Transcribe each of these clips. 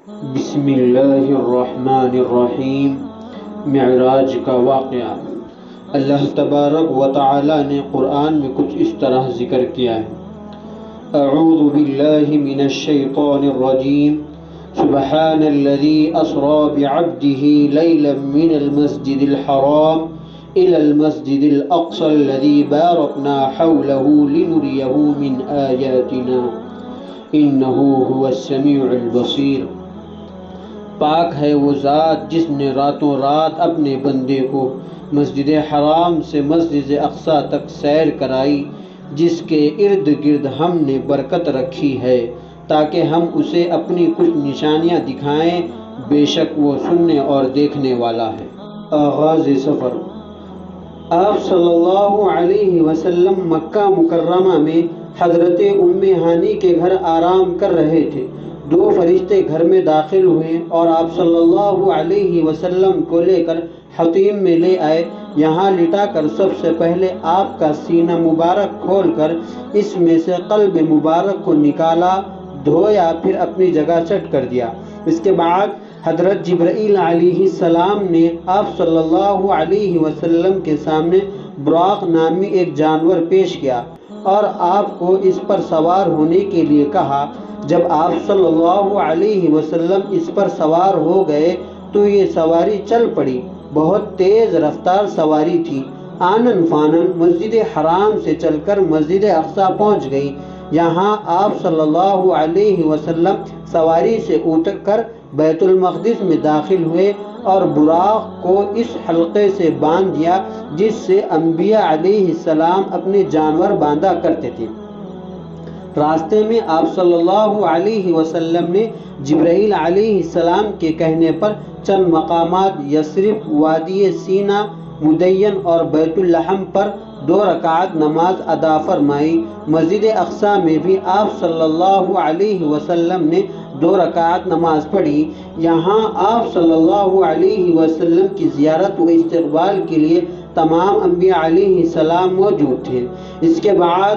بسم اللہ الرحمن الرحیم۔ معراج کا واقعہ۔ اللہ تبارک و تعالی نے قرآن میں کچھ اس طرح ذکر کیا ہے: اعوذ باللہ من الشیطان الرجیم، سبحان الذی اسری بعبدہ لیلا من المسجد الحرام إلى المسجد الأقصى الذي باركنا حوله لنريه من آياتنا إنه هو السميع البصير۔ پاک ہے وہ ذات جس نے راتوں رات اپنے بندے کو مسجد حرام سے مسجد اقصی تک سیر کرائی، جس کے ارد گرد ہم نے برکت رکھی ہے تاکہ ہم اسے اپنی کچھ نشانیاں دکھائیں، بے شک وہ سننے اور دیکھنے والا ہے۔ آغاز سفر۔ آپ صلی اللہ علیہ وسلم مکہ مکرمہ میں حضرت ام ہانی کے گھر آرام کر رہے تھے۔ دو فرشتے گھر میں داخل ہوئے اور آپ صلی اللہ علیہ وسلم کو لے کر حطیم میں لے آئے۔ یہاں لٹا کر سب سے پہلے آپ کا سینہ مبارک کھول کر اس میں سے قلب مبارک کو نکالا، دھویا، پھر اپنی جگہ سیٹ کر دیا۔ اس کے بعد حضرت جبرائیل علیہ السلام نے آپ صلی اللہ علیہ وسلم کے سامنے براق نامی ایک جانور پیش کیا اور آپ کو اس پر سوار ہونے کے لیے کہا۔ جب آپ صلی اللہ علیہ وسلم اس پر سوار ہو گئے تو یہ سواری چل پڑی۔ بہت تیز رفتار سواری تھی، آنن فانن مسجد حرام سے چل کر مسجد اقصی پہنچ گئی۔ یہاں آپ صلی اللہ علیہ وسلم سواری سے اتر کر بیت المقدس میں داخل ہوئے اور براق کو اس حلقے سے باندھ دیا جس سے انبیاء علیہ السلام اپنے جانور باندھا کرتے تھے۔ راستے میں آپ صلی اللہ علیہ وسلم نے جبرائیل علیہ السلام کے کہنے پر چند مقامات یثرب، وادی سینا، مدین اور بیت اللحم پر 2 رکعت نماز ادا فرمائی۔ مسجد اقصی میں بھی آپ صلی اللہ علیہ وسلم نے 2 رکعت نماز پڑھی۔ یہاں آپ صلی اللہ علیہ وسلم کی زیارت و استقبال کے لیے تمام انبیاء علیہ السلام موجود تھے۔ اس کے بعد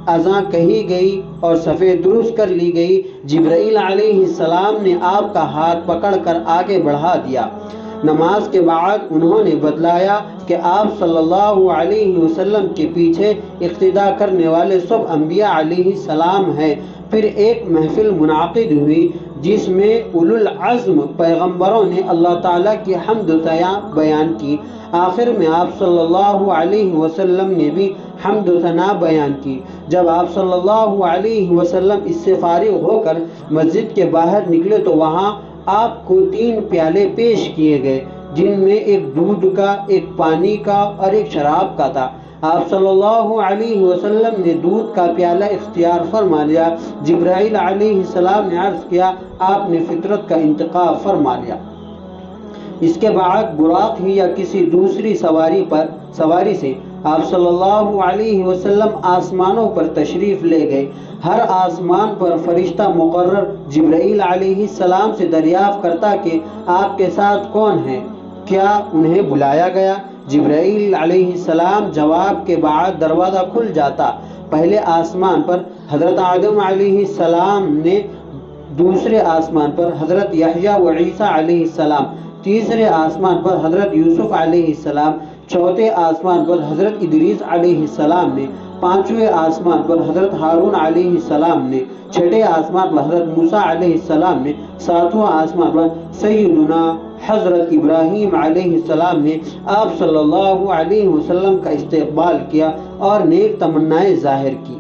اذان کہی گئی اور صفیں درست کر لی گئی۔ جبرائیل علیہ السلام نے آپ کا ہاتھ پکڑ کر آگے بڑھا دیا۔ نماز کے بعد انہوں نے بتلایا کہ آپ صلی اللہ علیہ وسلم کے پیچھے اقتداء کرنے والے سب انبیاء علیہ السلام ہیں۔ پھر ایک محفل منعقد ہوئی جس میں اولو العزم پیغمبروں نے اللہ تعالیٰ کی حمد و ثنا بیان کی۔ آخر میں آپ صلی اللہ علیہ وسلم نے بھی حمد و ثنا بیان کی۔ جب آپ صلی اللہ علیہ وسلم اس سے فارغ ہو کر مسجد کے باہر نکلے تو وہاں آپ کو 3 پیالے پیش کیے گئے، جن میں ایک دودھ کا، ایک پانی کا اور ایک شراب کا تھا۔ آپ صلی اللہ علیہ وسلم نے دودھ کا پیالہ اختیار فرما لیا۔ جبرائیل علیہ السلام نے عرض کیا، آپ نے فطرت کا انتخاب فرما لیا۔ اس کے بعد براق ہی یا کسی دوسری سواری سے آپ صلی اللہ علیہ وسلم آسمانوں پر تشریف لے گئے۔ ہر آسمان پر فرشتہ مقرر جبرائیل علیہ السلام سے دریافت کرتا کہ آپ کے ساتھ کون ہیں، کیا انہیں بلایا گیا؟ جبرائیل علیہ السلام جواب کے بعد دروازہ کھل جاتا۔ پہلے آسمان پر حضرت آدم علیہ السلام نے، دوسرے آسمان پر حضرت یحییٰ و عیسیٰ علیہ السلام، تیسرے آسمان پر حضرت یوسف علیہ السلام، چوتھے آسمان پر حضرت ادریس علیہ السلام نے، پانچویں آسمان پر حضرت ہارون علیہ السلام نے، چھٹے آسمان پر حضرت موسیٰ علیہ السلام نے، ساتواں آسمان پر سیدنا حضرت ابراہیم علیہ السلام نے آپ صلی اللہ علیہ وسلم کا استقبال کیا اور نیک تمنائیں ظاہر کی۔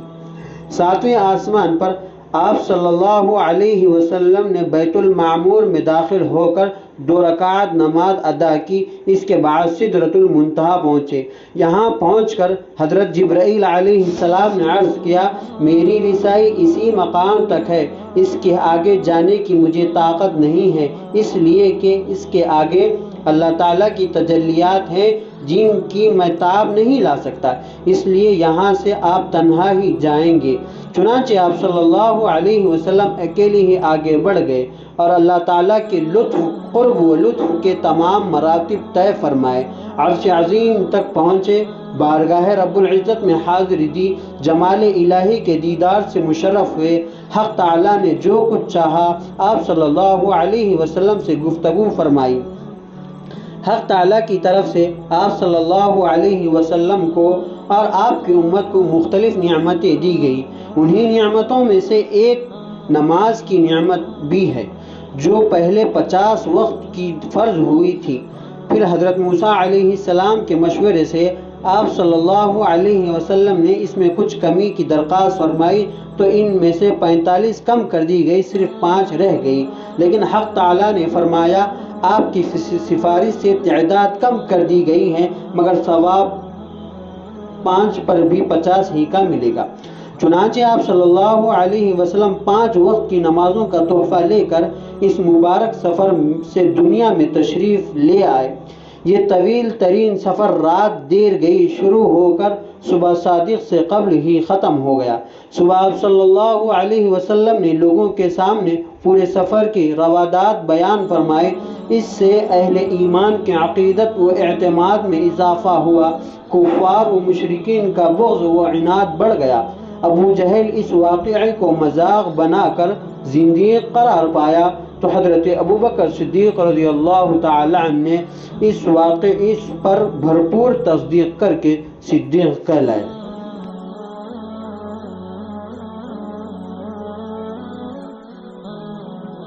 ساتویں آسمان پر آپ صلی اللہ علیہ وسلم نے بیت المعمور میں داخل ہو کر 2 رکعت نماز ادا کی۔ اس کے بعد سدرۃ المنتہا پہنچے۔ یہاں پہنچ کر حضرت جبرائیل علیہ السلام نے عرض کیا، میری رسائی اسی مقام تک ہے، اس کے آگے جانے کی مجھے طاقت نہیں ہے، اس لیے کہ اس کے آگے اللہ تعالیٰ کی تجلیات ہیں جن کی میں تاب نہیں لا سکتا، اس لیے یہاں سے آپ تنہا ہی جائیں گے۔ چنانچہ آپ صلی اللہ علیہ وسلم اکیلے ہی آگے بڑھ گئے اور اللہ تعالیٰ کے لطف، قرب و لطف کے تمام مراتب طے فرمائے۔ عرش عظیم تک پہنچے، بارگاہ رب العزت میں حاضری دی، جمال الہی کے دیدار سے مشرف ہوئے۔ حق تعالیٰ نے جو کچھ چاہا آپ صلی اللہ علیہ وسلم سے گفتگو فرمائی۔ حق تعالیٰ کی طرف سے آپ صلی اللہ علیہ وسلم کو اور آپ کی امت کو مختلف نعمتیں دی گئی۔ انہی نعمتوں میں سے ایک نماز کی نعمت بھی ہے، جو پہلے 50 وقت کی فرض ہوئی تھی۔ پھر حضرت موسیٰ علیہ السلام کے مشورے سے آپ صلی اللہ علیہ وسلم نے اس میں کچھ کمی کی درخواست فرمائی تو ان میں سے 45 کم کر دی گئی، صرف 5 رہ گئی۔ لیکن حق تعالیٰ نے فرمایا آپ کی سفارش سے تعداد کم کر دی گئی ہے، مگر ثواب 5 پر بھی 50 ہی کا ملے گا۔ چنانچہ آپ صلی اللہ علیہ وسلم 5 وقت کی نمازوں کا تحفہ لے کر اس مبارک سفر سے دنیا میں تشریف لے آئے۔ یہ طویل ترین سفر رات دیر گئی شروع ہو کر صبح صادق سے قبل ہی ختم ہو گیا۔ صبح آپ صلی اللہ علیہ وسلم نے لوگوں کے سامنے پورے سفر کی روادات بیان فرمائی۔ اس سے اہل ایمان کے عقیدت و اعتماد میں اضافہ ہوا، کفار و مشرکین کا بغض و عناد بڑھ گیا۔ ابو جہل اس واقعے کو مذاق بنا کر زندیق قرار پایا تو حضرت ابوبکر صدیق رضی اللہ تعالی عنہ نے اس پر بھرپور تصدیق کر کے صدیق کہلائے۔